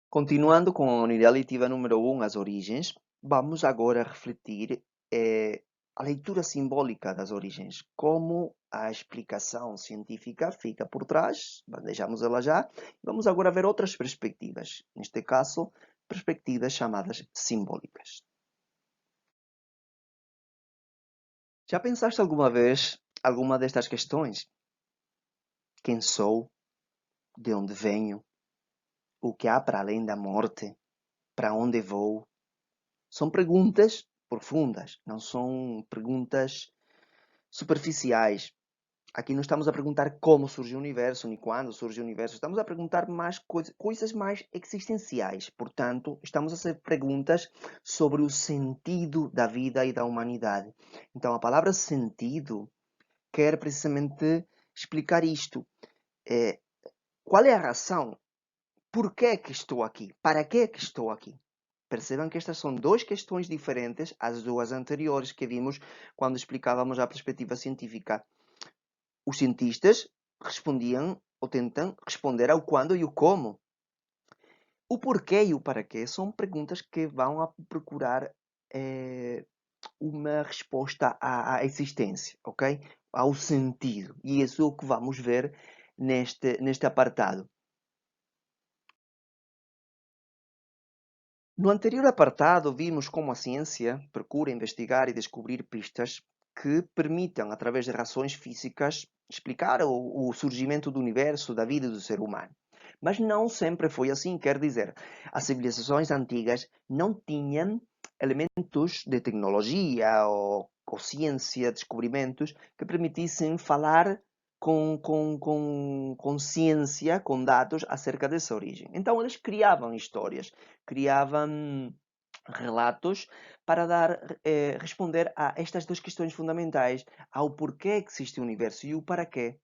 Continuando com a unidade letiva número 1, as origens, vamos agora refletir a leitura simbólica das origens, como a explicação científica fica por trás, deixamos ela já, vamos agora ver outras perspectivas, neste caso, perspectivas chamadas simbólicas. Já pensaste alguma vez alguma destas questões? Quem sou? De onde venho? O que há para além da morte? Para onde vou? São perguntas profundas, não são perguntas superficiais. Aqui não estamos a perguntar como surge o universo, nem quando surge o universo. Estamos a perguntar mais coisas mais existenciais. Portanto, estamos a fazer perguntas sobre o sentido da vida e da humanidade. Então, a palavra sentido quer precisamente explicar isto. Qual é a razão? Por que é que estou aqui? Para que é que estou aqui? Percebam que estas são duas questões diferentes às duas anteriores que vimos quando explicávamos a perspectiva científica. Os cientistas respondiam ou tentam responder ao quando e o como. O porquê e o para quê são perguntas que vão a procurar uma resposta à existência, ok? Ao sentido. E isso é o que vamos ver neste apartado. No anterior apartado, vimos como a ciência procura investigar e descobrir pistas que permitam, através de razões físicas, explicar o surgimento do universo, da vida e do ser humano. Mas não sempre foi assim, quer dizer, as civilizações antigas não tinham elementos de tecnologia ou ciência, descobrimentos, que permitissem falar com ciência, com dados acerca dessa origem. Então eles criavam histórias, criavam relatos para responder a estas duas questões fundamentais, ao porquê que existe o universo e o para quê.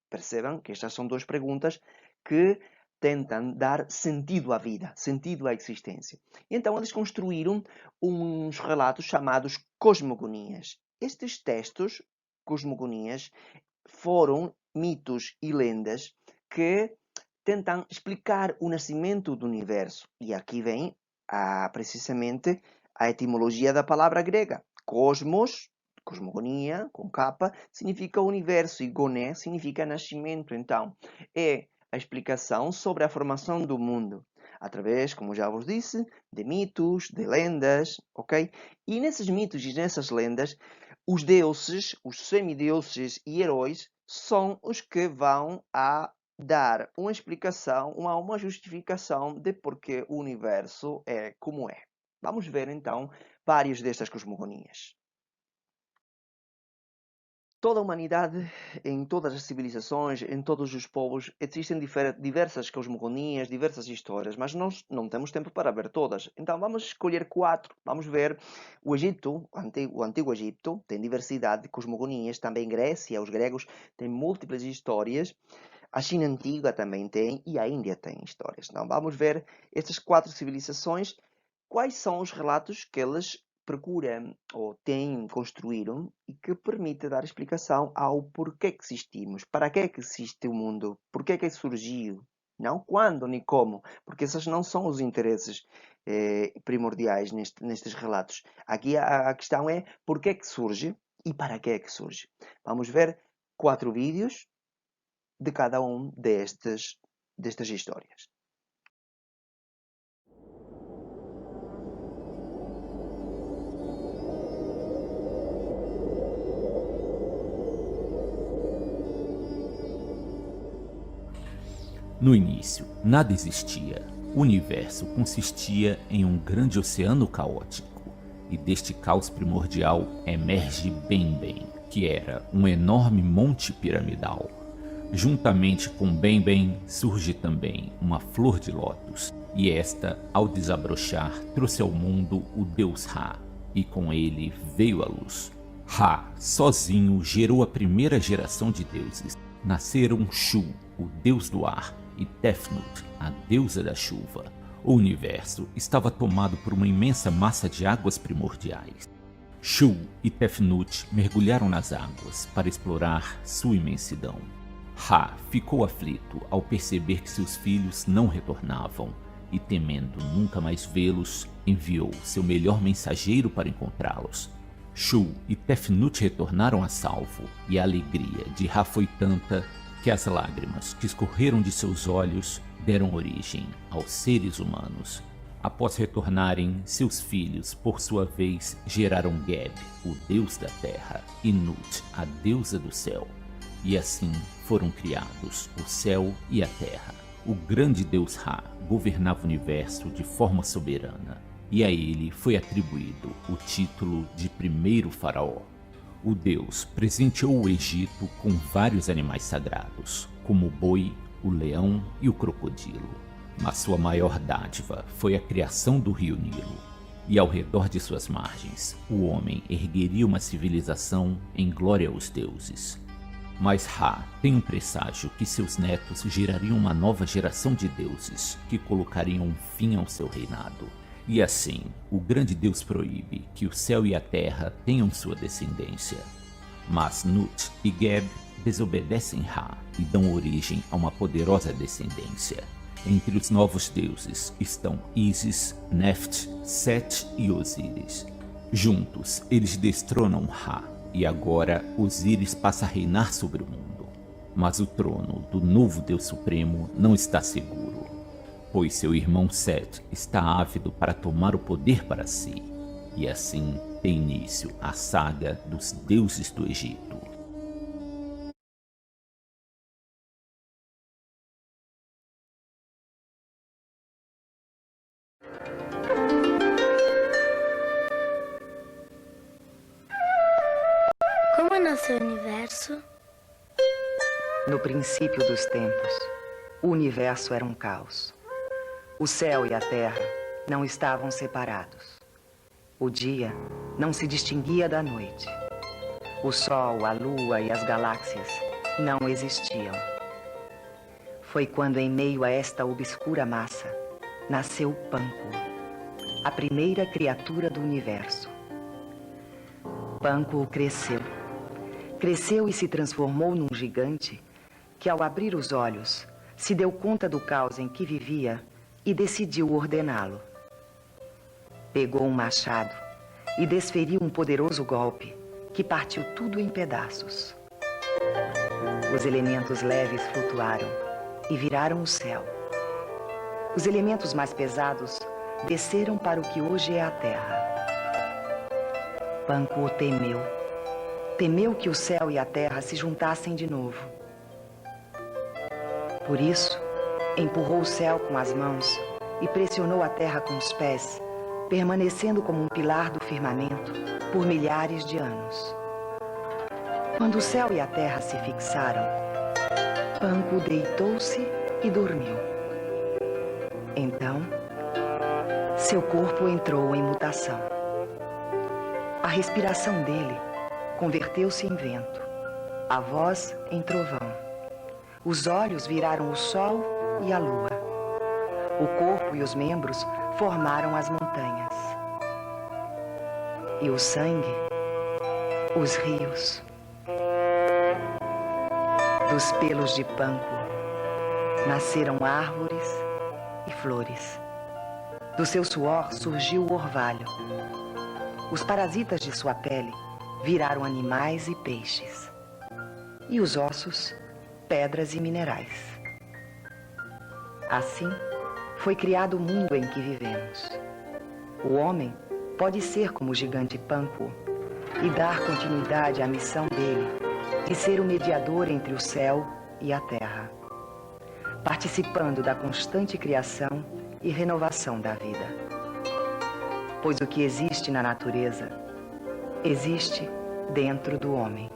Percebam que estas são duas perguntas que tentam dar sentido à vida, sentido à existência. E então eles construíram uns relatos chamados cosmogonias. Estes textos, cosmogonias, foram mitos e lendas que tentam explicar o nascimento do universo. E aqui vem precisamente a etimologia da palavra grega. Cosmos, cosmogonia, com capa, significa universo e goné significa nascimento. Então, é a explicação sobre a formação do mundo. Através, como já vos disse, de mitos, de lendas, ok? E nesses mitos e nessas lendas, os deuses, os semideuses e heróis são os que vão a dar uma explicação, uma justificação de porque o universo é como é. Vamos ver então várias destas cosmogonias. Toda a humanidade, em todas as civilizações, em todos os povos, existem diversas cosmogonias, diversas histórias, mas nós não temos tempo para ver todas. Então vamos escolher 4. Vamos ver o Egito, o Antigo Egito, tem diversidade de cosmogonias, também Grécia, os gregos têm múltiplas histórias. A China Antiga também tem e a Índia tem histórias. Então vamos ver estas 4 civilizações, quais são os relatos que elas procuram ou têm, construíram e que permite dar explicação ao porquê que existimos, para que é que existe o mundo, porquê é que surgiu, não quando nem como, porque esses não são os interesses primordiais nestes relatos. Aqui a questão é porquê é que surge e para que é que surge. Vamos ver 4 vídeos de cada um destas histórias. No início, nada existia. O universo consistia em um grande oceano caótico, e deste caos primordial emerge Bem-Bem, que era um enorme monte piramidal. Juntamente com Bem-Bem surge também uma flor de lótus, e esta, ao desabrochar, trouxe ao mundo o deus Ra, e com ele veio a luz. Ra, sozinho, gerou a primeira geração de deuses. Nasceram Shu, o deus do ar, e Tefnut, a deusa da chuva. O universo estava tomado por uma imensa massa de águas primordiais. Shu e Tefnut mergulharam nas águas para explorar sua imensidão. Ra ficou aflito ao perceber que seus filhos não retornavam, e temendo nunca mais vê-los, enviou seu melhor mensageiro para encontrá-los. Shu e Tefnut retornaram a salvo, e a alegria de Ra foi tanta que as lágrimas que escorreram de seus olhos deram origem aos seres humanos. Após retornarem, seus filhos, por sua vez, geraram Geb, o deus da terra, e Nut, a deusa do céu. E assim foram criados o céu e a terra. O grande deus Ra governava o universo de forma soberana, e a ele foi atribuído o título de primeiro faraó. O deus presenteou o Egito com vários animais sagrados, como o boi, o leão e o crocodilo. Mas sua maior dádiva foi a criação do rio Nilo, e ao redor de suas margens, o homem ergueria uma civilização em glória aos deuses. Mas Ra tem um presságio que seus netos gerariam uma nova geração de deuses que colocariam um fim ao seu reinado. E assim, o grande Deus proíbe que o céu e a terra tenham sua descendência. Mas Nut e Geb desobedecem Ra e dão origem a uma poderosa descendência. Entre os novos deuses estão Isis, Neft, Set e Osíris. Juntos, eles destronam Ra, e agora Osíris passa a reinar sobre o mundo. Mas o trono do novo Deus Supremo não está seguro, pois seu irmão Set está ávido para tomar o poder para si. E assim tem início a saga dos deuses do Egito. Como nasceu o universo? No princípio dos tempos, o universo era um caos. O céu e a terra não estavam separados. O dia não se distinguia da noite. O sol, a lua e as galáxias não existiam. Foi quando, em meio a esta obscura massa, nasceu Panku, a primeira criatura do universo. Panku cresceu. Cresceu e se transformou num gigante que, ao abrir os olhos, se deu conta do caos em que vivia e decidiu ordená-lo. Pegou um machado e desferiu um poderoso golpe que partiu tudo em pedaços. Os elementos leves flutuaram e viraram o céu. Os elementos mais pesados desceram para o que hoje é a terra. Panku temeu. Temeu que o céu e a terra se juntassem de novo. Por isso, empurrou o céu com as mãos e pressionou a terra com os pés, permanecendo como um pilar do firmamento por milhares de anos. Quando o céu e a terra se fixaram, Panku deitou-se e dormiu. Então, seu corpo entrou em mutação. A respiração dele converteu-se em vento, a voz em trovão. Os olhos viraram o sol e a lua. O corpo e os membros formaram as montanhas. E o sangue, os rios. Dos pelos de Panku nasceram árvores e flores. Do seu suor surgiu o orvalho. Os parasitas de sua pele viraram animais e peixes. E os ossos, pedras e minerais. Assim, foi criado o mundo em que vivemos. O homem pode ser como o gigante Panku e dar continuidade à missão dele de ser o mediador entre o céu e a terra, participando da constante criação e renovação da vida. Pois o que existe na natureza existe dentro do homem.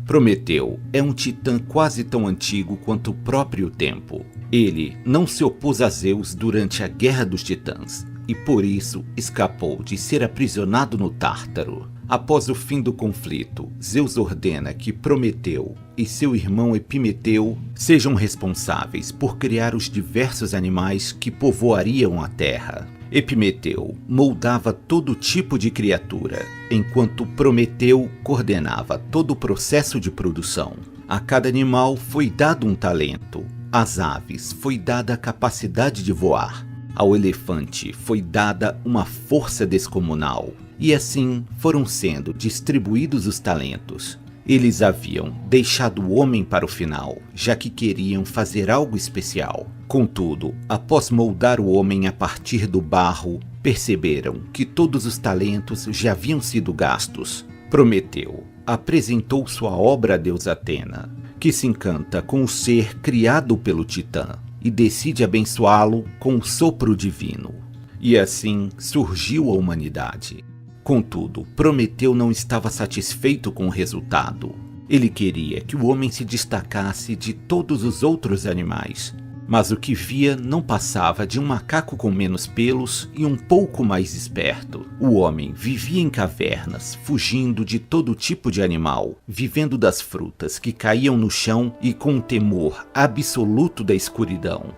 Prometeu é um titã quase tão antigo quanto o próprio tempo. Ele não se opôs a Zeus durante a Guerra dos Titãs e por isso escapou de ser aprisionado no Tártaro. Após o fim do conflito, Zeus ordena que Prometeu e seu irmão Epimeteu sejam responsáveis por criar os diversos animais que povoariam a terra. Epimeteu moldava todo tipo de criatura, enquanto Prometeu coordenava todo o processo de produção. A cada animal foi dado um talento. Às aves foi dada a capacidade de voar. Ao elefante foi dada uma força descomunal. E assim foram sendo distribuídos os talentos. Eles haviam deixado o homem para o final, já que queriam fazer algo especial. Contudo, após moldar o homem a partir do barro, perceberam que todos os talentos já haviam sido gastos. Prometeu apresentou sua obra à deusa Atena, que se encanta com o ser criado pelo Titã e decide abençoá-lo com o sopro divino. E assim surgiu a humanidade. Contudo, Prometeu não estava satisfeito com o resultado. Ele queria que o homem se destacasse de todos os outros animais, mas o que via não passava de um macaco com menos pelos e um pouco mais esperto. O homem vivia em cavernas, fugindo de todo tipo de animal, vivendo das frutas que caíam no chão e com um temor absoluto da escuridão.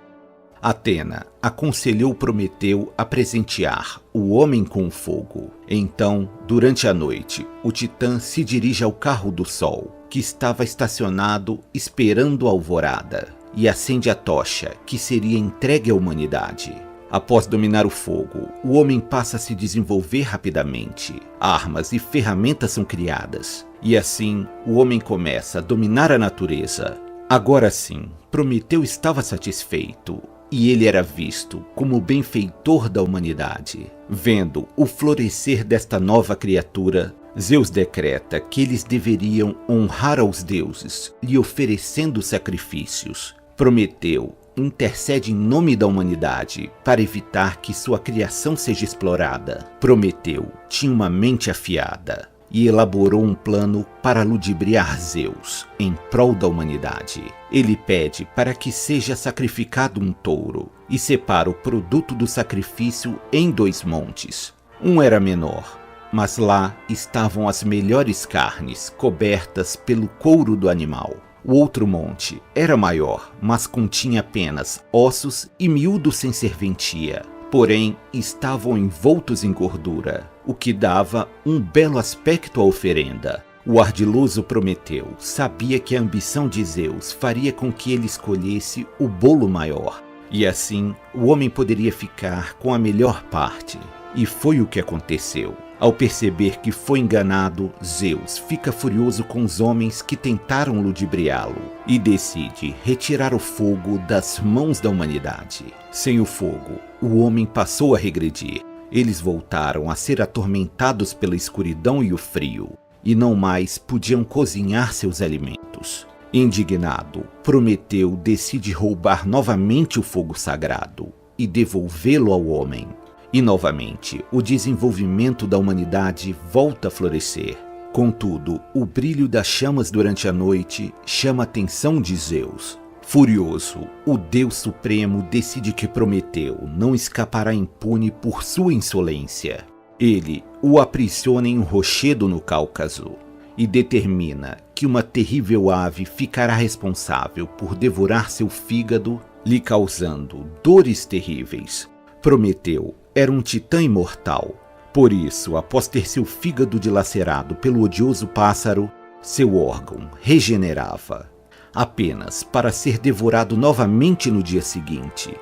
Atena aconselhou Prometeu a presentear o homem com o fogo. Então, durante a noite, o Titã se dirige ao carro do Sol, que estava estacionado esperando a alvorada, e acende a tocha que seria entregue à humanidade. Após dominar o fogo, o homem passa a se desenvolver rapidamente. Armas e ferramentas são criadas, e assim o homem começa a dominar a natureza. Agora sim, Prometeu estava satisfeito. E ele era visto como o benfeitor da humanidade. Vendo o florescer desta nova criatura, Zeus decreta que eles deveriam honrar aos deuses, lhe oferecendo sacrifícios. Prometeu intercede em nome da humanidade para evitar que sua criação seja explorada. Prometeu tinha uma mente afiada e elaborou um plano para ludibriar Zeus em prol da humanidade. Ele pede para que seja sacrificado um touro e separa o produto do sacrifício em 2 montes. Um era menor, mas lá estavam as melhores carnes cobertas pelo couro do animal. O outro monte era maior, mas continha apenas ossos e miúdos sem serventia. Porém, estavam envoltos em gordura, o que dava um belo aspecto à oferenda. O ardiloso Prometeu sabia que a ambição de Zeus faria com que ele escolhesse o bolo maior, e assim o homem poderia ficar com a melhor parte. E foi o que aconteceu. Ao perceber que foi enganado, Zeus fica furioso com os homens que tentaram ludibriá-lo e decide retirar o fogo das mãos da humanidade. Sem o fogo, o homem passou a regredir. Eles voltaram a ser atormentados pela escuridão e o frio, e não mais podiam cozinhar seus alimentos. Indignado, Prometeu decide roubar novamente o fogo sagrado e devolvê-lo ao homem. E novamente, o desenvolvimento da humanidade volta a florescer. Contudo, o brilho das chamas durante a noite chama a atenção de Zeus. Furioso, o Deus Supremo decide que Prometeu não escapará impune por sua insolência. Ele o aprisiona em um rochedo no Cáucaso e determina que uma terrível ave ficará responsável por devorar seu fígado, lhe causando dores terríveis. Prometeu era um titã imortal. Por isso, após ter seu fígado dilacerado pelo odioso pássaro, seu órgão regenerava, apenas para ser devorado novamente no dia seguinte.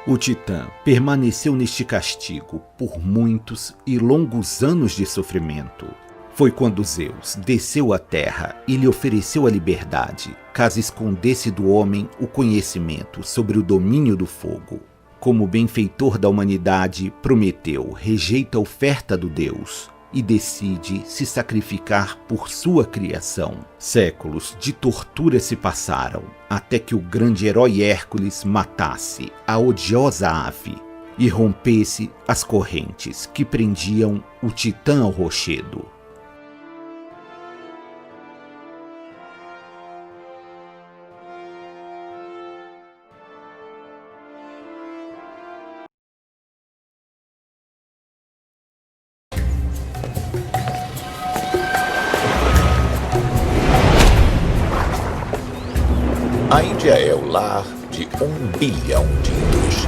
O titã permaneceu neste castigo por muitos e longos anos de sofrimento. Foi quando Zeus desceu à terra e lhe ofereceu a liberdade, caso escondesse do homem o conhecimento sobre o domínio do fogo. Como benfeitor da humanidade, Prometeu rejeita a oferta do Deus e decide se sacrificar por sua criação. Séculos de tortura se passaram, até que o grande herói Hércules matasse a odiosa ave e rompesse as correntes que prendiam o titã ao rochedo. 1 bilhão de hindus.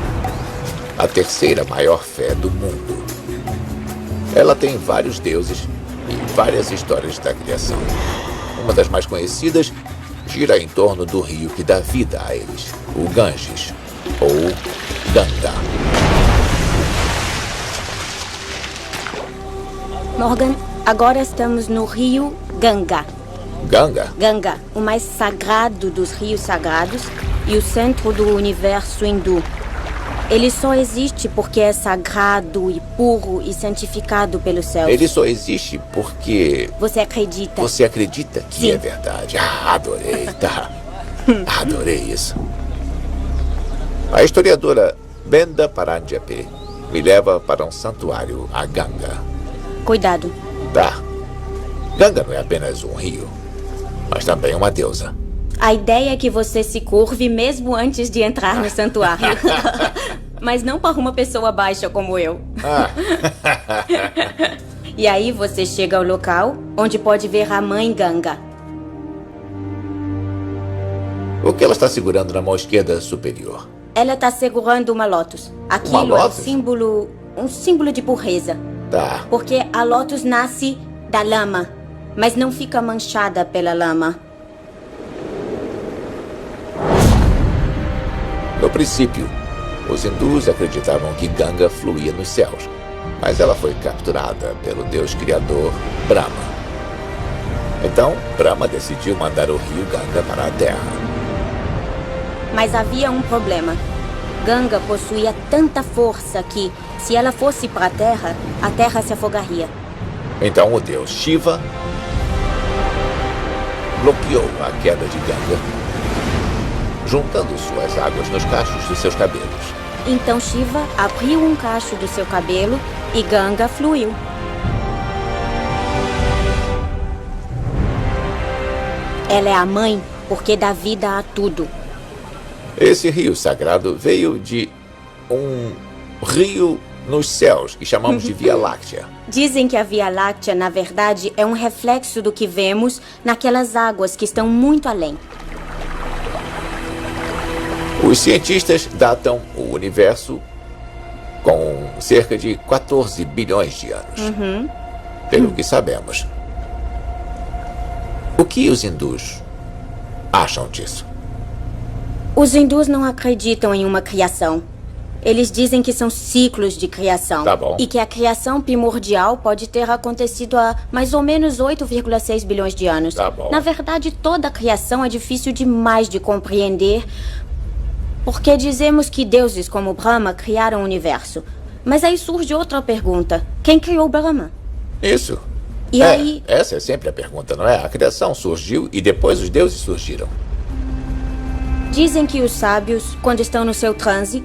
A terceira maior fé do mundo. Ela tem vários deuses e várias histórias da criação. Uma das mais conhecidas gira em torno do rio que dá vida a eles, o Ganges, ou Ganga. Morgan, agora estamos no rio Ganga. Ganga? Ganga, o mais sagrado dos rios sagrados e o centro do universo hindu. Ele só existe porque é sagrado e puro e santificado pelos céus. Ele só existe porque... Você acredita? Você acredita que Sim. é verdade? Ah, adorei, tá. Adorei isso. A historiadora Benda Paranjape me leva para um santuário, a Ganga. Cuidado. Tá. Ganga não é apenas um rio, mas também uma deusa. A ideia é que você se curve mesmo antes de entrar no santuário. Mas não para uma pessoa baixa como eu. E aí você chega ao local onde pode ver a mãe Ganga. O que ela está segurando na mão esquerda superior? Ela está segurando uma lótus. Aquilo é lótus? um símbolo de pureza. Tá. Porque a lótus nasce da lama, mas não fica manchada pela lama. No princípio, os hindus acreditavam que Ganga fluía nos céus, mas ela foi capturada pelo deus criador Brahma. Então, Brahma decidiu mandar o rio Ganga para a terra. Mas havia um problema. Ganga possuía tanta força que, se ela fosse para a terra se afogaria. Então o deus Shiva bloqueou a queda de Ganga, juntando suas águas nos cachos dos seus cabelos. Então Shiva abriu um cacho do seu cabelo e Ganga fluiu. Ela é a mãe porque dá vida a tudo. Esse rio sagrado veio de um rio nos céus que chamamos de Via Láctea. Dizem que a Via Láctea, na verdade, é um reflexo do que vemos naquelas águas que estão muito além. Os cientistas datam o universo com cerca de 14 bilhões de anos. Pelo que sabemos. O que os hindus acham disso? Os hindus não acreditam em uma criação. Eles dizem que são ciclos de criação. Tá bom. E que a criação primordial pode ter acontecido há mais ou menos 8,6 bilhões de anos. Tá bom. Na verdade, toda a criação é difícil demais de compreender, porque dizemos que deuses como Brahma criaram o universo. Mas aí surge outra pergunta. Quem criou Brahma? Isso. E aí... Essa é sempre a pergunta, não é? A criação surgiu e depois os deuses surgiram. Dizem que os sábios, quando estão no seu transe,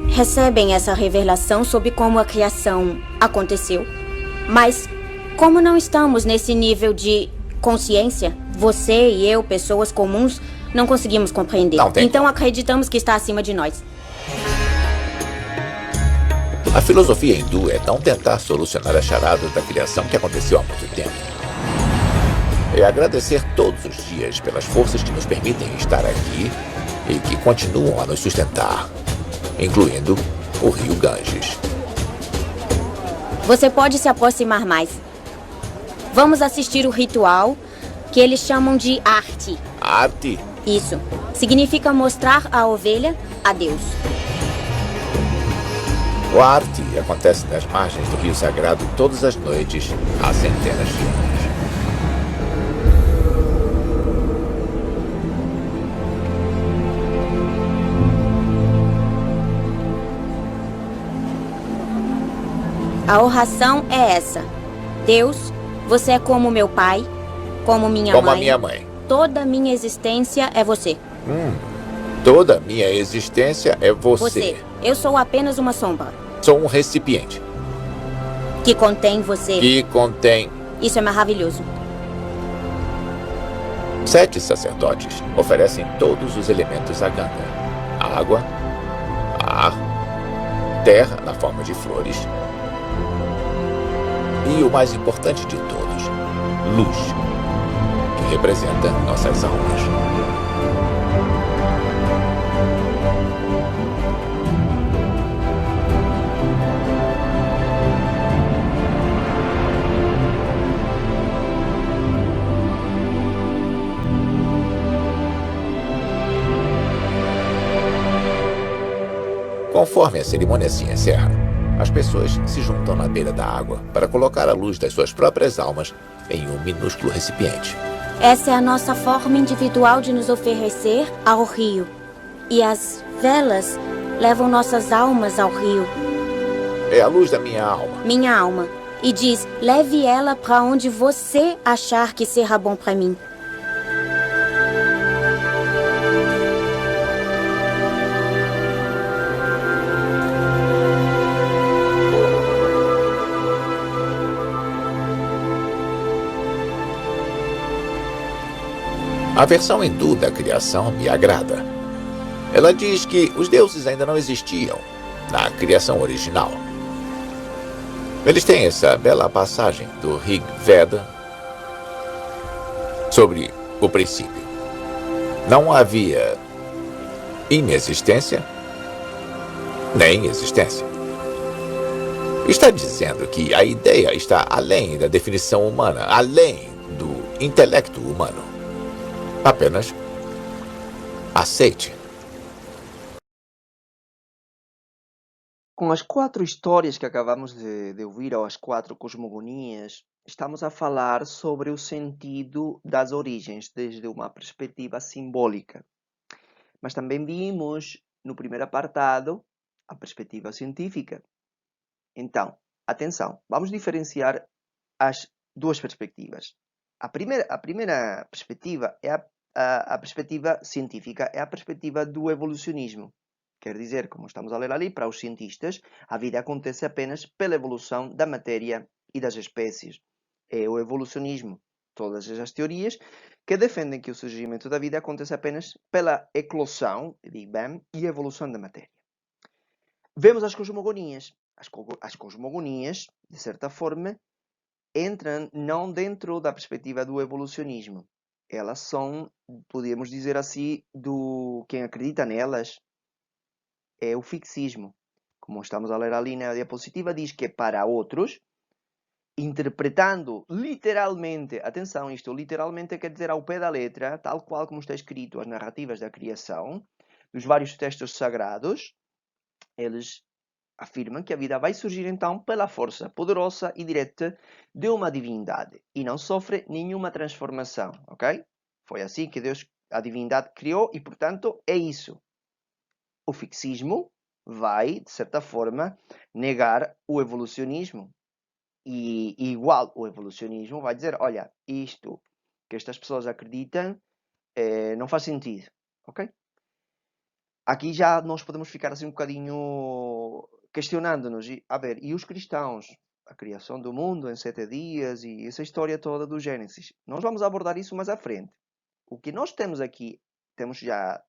recebem essa revelação sobre como a criação aconteceu. Mas, como não estamos nesse nível de consciência, você e eu, pessoas comuns, não conseguimos compreender. Não tem então como. acreditamos que está acima de nós. A filosofia hindu é não tentar solucionar as charadas da criação que aconteceu há muito tempo. É agradecer todos os dias pelas forças que nos permitem estar aqui e que continuam a nos sustentar, incluindo o rio Ganges. Você pode se aproximar mais. Vamos assistir o ritual que eles chamam de arte. Arte? Isso. Significa mostrar a ovelha a Deus. O arte acontece nas margens do rio sagrado todas as noites há centenas de anos. A oração é essa. Deus, você é como meu pai, como minha Como mãe. a minha mãe. Toda minha existência é você. Toda minha existência é você. Você. Eu sou apenas uma sombra Sou um recipiente que contém você. que contém Isso é maravilhoso. 7 sacerdotes oferecem todos os elementos a Ganga: água, ar, terra na forma de flores e o mais importante de todos, luz, que representa nossas almas. Conforme a cerimônia se encerra, as pessoas se juntam na beira da água para colocar a luz das suas próprias almas em um minúsculo recipiente. Essa é a nossa forma individual de nos oferecer ao rio. E as velas levam nossas almas ao rio. É a luz da minha alma. Minha alma. E diz, leve ela para onde você achar que será bom para mim. A versão hindu da criação me agrada. Ela diz que os deuses ainda não existiam na criação original. Eles têm essa bela passagem do Rig Veda sobre o princípio. Não havia inexistência nem existência. Está dizendo que a ideia está além da definição humana, além do intelecto humano. Apenas aceite. Com as 4 histórias que acabamos de ouvir, ou as 4 cosmogonias, estamos a falar sobre o sentido das origens desde uma perspectiva simbólica. Mas também vimos no primeiro apartado a perspectiva científica. Então, atenção, vamos diferenciar as duas perspectivas. A primeira perspectiva é a perspectiva científica, é a perspectiva do evolucionismo. Quer dizer, como estamos a ler ali, para os cientistas, a vida acontece apenas pela evolução da matéria e das espécies. É o evolucionismo. Todas essas teorias que defendem que o surgimento da vida acontece apenas pela eclosão, Big Bang, e evolução da matéria. Vemos as cosmogonias. As cosmogonias, de certa forma, entram não dentro da perspectiva do evolucionismo. Elas são, podemos dizer assim, quem acredita nelas é o fixismo. Como estamos a ler ali na diapositiva, diz que para outros, interpretando literalmente, atenção, isto literalmente quer dizer ao pé da letra, tal qual como está escrito as narrativas da criação, dos vários textos sagrados, eles afirmam que a vida vai surgir então pela força poderosa e direta de uma divindade e não sofre nenhuma transformação, ok? Foi assim que Deus, a divindade, criou e, portanto, é isso. O fixismo vai, de certa forma, negar o evolucionismo. E igual o evolucionismo vai dizer, olha, isto que estas pessoas acreditam não faz sentido, ok? Aqui já nós podemos ficar assim um bocadinho questionando-nos, e os cristãos? A criação do mundo em 7 dias e essa história toda do Gênesis. Nós vamos abordar isso mais à frente. O que nós temos aqui, temos já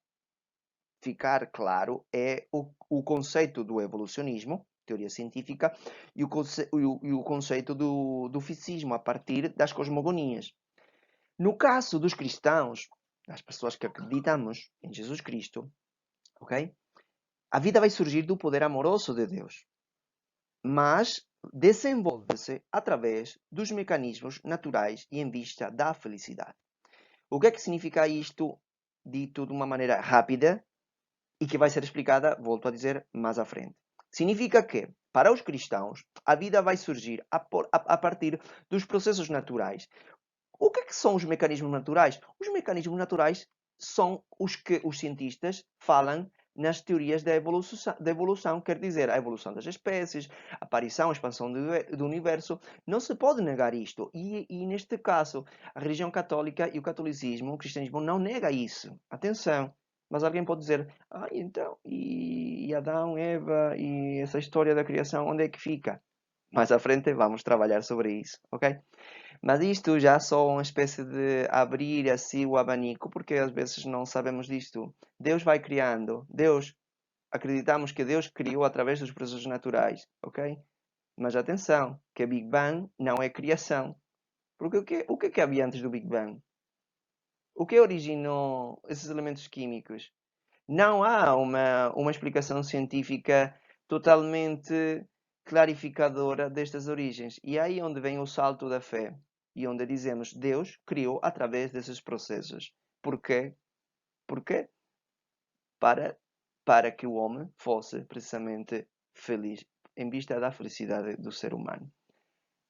ficar claro, é o conceito do evolucionismo, teoria científica, e o conceito do fixismo a partir das cosmogonias. No caso dos cristãos, das pessoas que acreditamos em Jesus Cristo, ok? A vida vai surgir do poder amoroso de Deus, mas desenvolve-se através dos mecanismos naturais e em vista da felicidade. O que é que significa isto, dito de uma maneira rápida e que vai ser explicada, volto a dizer, mais à frente? Significa que, para os cristãos, a vida vai surgir a partir dos processos naturais. O que é que são os mecanismos naturais? Os mecanismos naturais são os que os cientistas falam nas teorias da evolução, quer dizer, a evolução das espécies, a aparição, a expansão do universo. Não se pode negar isto. E neste caso, a religião católica e o catolicismo, o cristianismo, não nega isso. Atenção. Mas alguém pode dizer, então, e Adão, Eva, e essa história da criação, onde é que fica? Mais à frente vamos trabalhar sobre isso, ok? Mas isto já só uma espécie de abrir assim o abanico, porque às vezes não sabemos disto. Deus vai criando. Acreditamos que Deus criou através dos processos naturais, ok? Mas atenção, que Big Bang não é criação. Porque o que havia antes do Big Bang? O que originou esses elementos químicos? Não há uma explicação científica totalmente clarificadora destas origens. E é aí onde vem o salto da fé. E onde dizemos, Deus criou através desses processos. Por quê? Para para que o homem fosse precisamente feliz, em vista da felicidade do ser humano.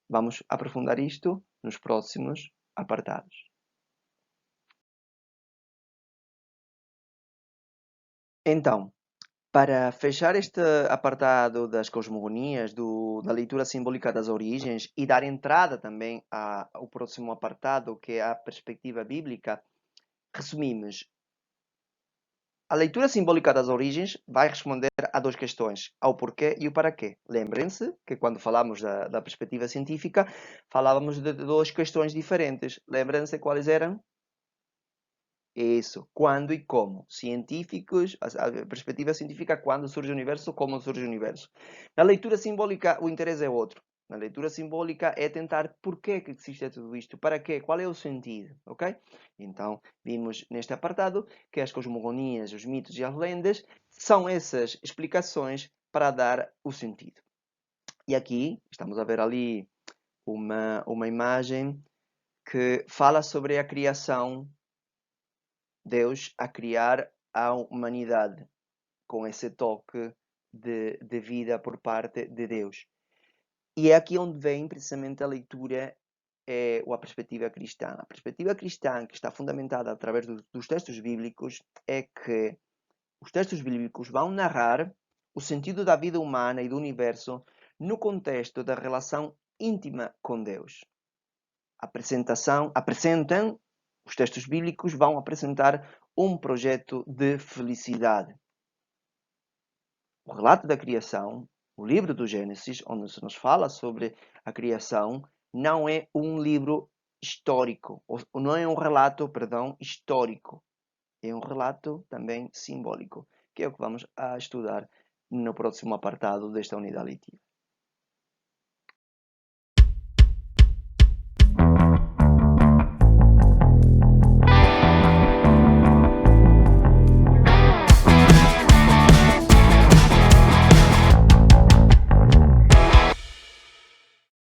Vamos aprofundar isto nos próximos apartados. Então, para fechar este apartado das cosmogonias, da leitura simbólica das origens e dar entrada também ao próximo apartado, que é a perspectiva bíblica, resumimos. A leitura simbólica das origens vai responder a duas questões, ao porquê e o para quê. Lembrem-se que quando falamos da perspectiva científica, falávamos de duas questões diferentes. Lembrem-se quais eram? Isso, quando e como. Científicos, a perspectiva científica, quando surge o universo, como surge o universo. Na leitura simbólica, o interesse é outro. Na leitura simbólica é tentar porquê que existe tudo isto, para quê, qual é o sentido, ok? Então, vimos neste apartado que as cosmogonias, os mitos e as lendas são essas explicações para dar o sentido. E aqui, estamos a ver ali uma imagem que fala sobre a criação, Deus a criar a humanidade com esse toque de vida por parte de Deus. E é aqui onde vem precisamente a leitura ou a perspectiva cristã. A perspectiva cristã, que está fundamentada através dos textos bíblicos, é que os textos bíblicos vão narrar o sentido da vida humana e do universo no contexto da relação íntima com Deus. Os textos bíblicos vão apresentar um projeto de felicidade. O relato da criação, o livro do Gênesis, onde se nos fala sobre a criação, não é um livro histórico, ou não é um relato, histórico. É um relato também simbólico, que é o que vamos a estudar no próximo apartado desta unidade letiva.